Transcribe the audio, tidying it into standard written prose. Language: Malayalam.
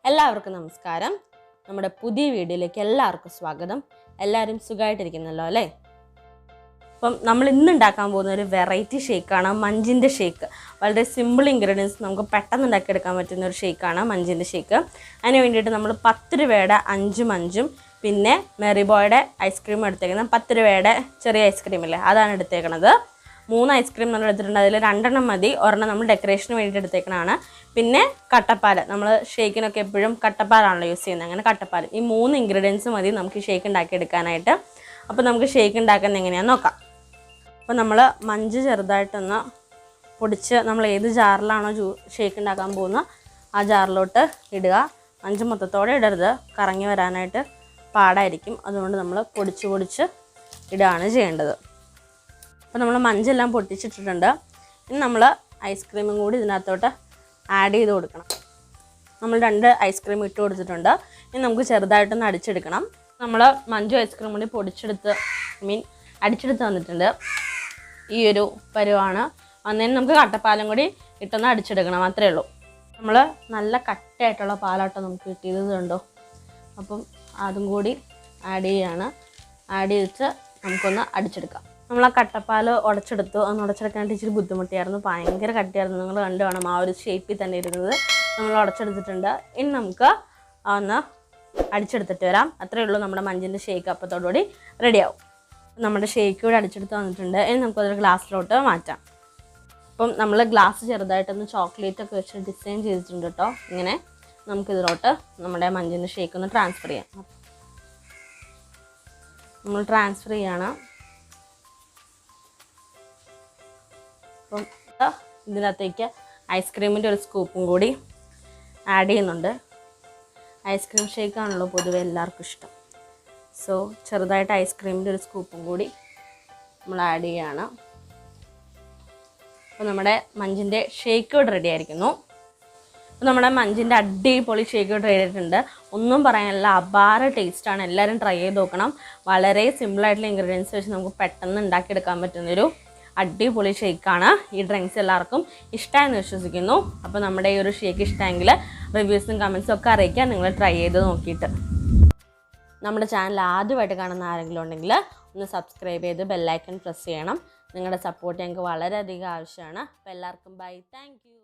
എല്ലാവർക്കും നമസ്കാരം. നമ്മുടെ പുതിയ വീഡിയോയിലേക്ക് എല്ലാവർക്കും സ്വാഗതം. എല്ലാവരും സുഖമായിട്ടിരിക്കുന്നല്ലോ അല്ലേ? അപ്പം നമ്മൾ ഇന്ന് ഉണ്ടാക്കാൻ പോകുന്ന ഒരു വെറൈറ്റി ഷേക്കാണ് മഞ്ചിൻ്റെ ഷേക്ക്. വളരെ സിമ്പിൾ ഇൻഗ്രീഡിയൻസ് നമുക്ക് പെട്ടെന്ന് ഉണ്ടാക്കിയെടുക്കാൻ പറ്റുന്ന ഒരു ഷേക്കാണ് മഞ്ചിൻ്റെ ഷേക്ക്. അതിന് വേണ്ടിയിട്ട് നമ്മൾ 10 രൂപയുടെ 5 മഞ്ചും പിന്നെ മെറിബോയുടെ ഐസ്ക്രീം എടുത്തേക്കുന്നത്. 10 രൂപയുടെ ചെറിയ ഐസ്ക്രീം ഇല്ലേ, അതാണ് എടുത്തേക്കണത്. 3 ഐസ്ക്രീം നമ്മൾ എടുത്തിട്ടുണ്ട്. അതിൽ 2 എണ്ണം മതി. ഒരെണ്ണം നമ്മൾ ഡെക്കറേഷന് വേണ്ടിയിട്ട് എടുത്തേക്കണതാണ്. പിന്നെ കട്ടപ്പാൽ, നമ്മൾ ഷേക്കിനൊക്കെ എപ്പോഴും കട്ടപ്പാലാണല്ലോ യൂസ് ചെയ്യുന്നത്. അങ്ങനെ കട്ടപ്പാൽ, ഈ 3 ഇൻഗ്രീഡിയൻസ് മതി നമുക്ക് ഷേക്ക് ഉണ്ടാക്കിയെടുക്കാനായിട്ട്. അപ്പോൾ നമുക്ക് ഷേക്ക് ഉണ്ടാക്കുന്നത് എങ്ങനെയാണെന്ന് നോക്കാം. അപ്പോൾ നമ്മൾ മഞ്ച് ചെറുതായിട്ടൊന്ന് പൊടിച്ച് നമ്മൾ ഏത് ജാറിലാണോ ഷേക്ക് ഉണ്ടാക്കാൻ പോകുന്നത് ആ ജാറിലോട്ട് ഇടുക. മഞ്ച് മൊത്തത്തോടെ ഇടരുത്, കറങ്ങി വരാനായിട്ട് പാടായിരിക്കും. അതുകൊണ്ട് നമ്മൾ പൊടിച്ച് ഇടുകയാണ് ചെയ്യേണ്ടത്. അപ്പോൾ നമ്മൾ മഞ്ചെല്ലാം പൊട്ടിച്ചിട്ടിട്ടുണ്ട്. ഇനി നമ്മൾ ഐസ്ക്രീമും കൂടി ഇതിനകത്തോട്ട് ആഡ് ചെയ്ത് കൊടുക്കണം. നമ്മൾ 2 ഐസ്ക്രീം ഇട്ട് കൊടുത്തിട്ടുണ്ട്. ഇനി നമുക്ക് ചെറുതായിട്ടൊന്ന് അടിച്ചെടുക്കണം. നമ്മൾ മഞ്ചും ഐസ്ക്രീം കൂടി അടിച്ചെടുത്ത് വന്നിട്ടുണ്ട്. ഈ ഒരു പരുവാണ്. അന്നേരം നമുക്ക് കട്ടപ്പാലും കൂടി ഇട്ടൊന്ന് അടിച്ചെടുക്കണം, അത്രയേ ഉള്ളൂ. നമ്മൾ നല്ല കട്ടയായിട്ടുള്ള പാലാട്ടോ നമുക്ക് കിട്ടിയത് കണ്ടോ. അപ്പം അതും കൂടി ആഡ് ചെയ്യാണ്. ആഡ് ചെയ്തിട്ട് നമുക്കൊന്ന് അടിച്ചെടുക്കാം. നമ്മൾ ആ കട്ടപ്പാൽ ഉടച്ചെടുത്തു. അന്ന് ഉടച്ചെടുക്കാനായിട്ട് ഇച്ചിരി ബുദ്ധിമുട്ടിയായിരുന്നു, ഭയങ്കര കട്ടിയായിരുന്നു. നിങ്ങൾ കണ്ടു വേണം ആ ഒരു ഷേപ്പിൽ തന്നെ ഇരുന്നത്. നമ്മൾ ഉടച്ചെടുത്തിട്ടുണ്ട്. ഇനി നമുക്ക് ഒന്ന് അടിച്ചെടുത്തിട്ട് വരാം. അത്രയേ ഉള്ളൂ. നമ്മുടെ മഞ്ചിൻ്റെ ഷേക്ക് അപ്പത്തോടുകൂടി റെഡിയാവും. നമ്മുടെ ഷേക്ക് കൂടി അടിച്ചെടുത്ത് വന്നിട്ടുണ്ട്. ഇനി നമുക്കതൊരു ഗ്ലാസ്സിലോട്ട് മാറ്റാം. അപ്പം നമ്മൾ ഗ്ലാസ് ചെറുതായിട്ടൊന്ന് ചോക്ലേറ്റൊക്കെ വെച്ച് ഡിസൈൻ ചെയ്തിട്ടുണ്ട് കേട്ടോ. ഇങ്ങനെ നമുക്കിതിലോട്ട് നമ്മുടെ മഞ്ചിൻ്റെ ഷേക്ക് ഒന്ന് ട്രാൻസ്ഫർ ചെയ്യാം. നമ്മൾ ട്രാൻസ്ഫർ ചെയ്യാണ്. അപ്പം ഇതിനകത്തേക്ക് ഐസ്ക്രീമിൻ്റെ ഒരു സ്കൂപ്പും കൂടി ആഡ് ചെയ്യുന്നുണ്ട്. ഐസ്ക്രീം ഷേക്കാണല്ലോ പൊതുവെ എല്ലാവർക്കും ഇഷ്ടം. സോ ചെറുതായിട്ട് ഐസ്ക്രീമിൻ്റെ ഒരു സ്കൂപ്പും കൂടി നമ്മൾ ആഡ് ചെയ്യുകയാണ്. അപ്പോൾ നമ്മുടെ മഞ്ചിൻ്റെ ഷേക്ക് ഇവിടെ റെഡി ആയിരിക്കുന്നു. അപ്പോൾ നമ്മുടെ മഞ്ചിൻ്റെ അടിപൊളി ഷേക്ക് ഇവിടെ റെഡി ആയിട്ടുണ്ട്. ഒന്നും പറയാനില്ല, അപാര ടേസ്റ്റാണ്. എല്ലാവരും ട്രൈ ചെയ്ത് നോക്കണം. വളരെ സിമ്പിളായിട്ടുള്ള ഇൻഗ്രീഡിയൻസ് വെച്ച് നമുക്ക് പെട്ടെന്ന് ഉണ്ടാക്കിയെടുക്കാൻ പറ്റുന്നൊരു അടിപൊളി ഷേക്കാണ്. ഈ ഡ്രിങ്ക്സ് എല്ലാവർക്കും ഇഷ്ടമായെന്ന് വിശ്വസിക്കുന്നു. അപ്പോൾ നമ്മുടെ ഈ ഒരു ഷേക്ക് ഇഷ്ടമെങ്കിൽ റിവ്യൂസും കമൻസും ഒക്കെ അറിയിക്കാൻ നിങ്ങൾ ട്രൈ ചെയ്ത് നോക്കിയിട്ട്. നമ്മുടെ ചാനൽ ആദ്യമായിട്ട് കാണുന്ന ആരെങ്കിലും ഉണ്ടെങ്കിൽ ഒന്ന് സബ്സ്ക്രൈബ് ചെയ്ത് ബെല്ലൈക്കൺ പ്രസ് ചെയ്യണം. നിങ്ങളുടെ സപ്പോർട്ട് ഞങ്ങൾക്ക് വളരെയധികം ആവശ്യമാണ്. അപ്പോൾ എല്ലാവർക്കും ബൈ, താങ്ക് യു.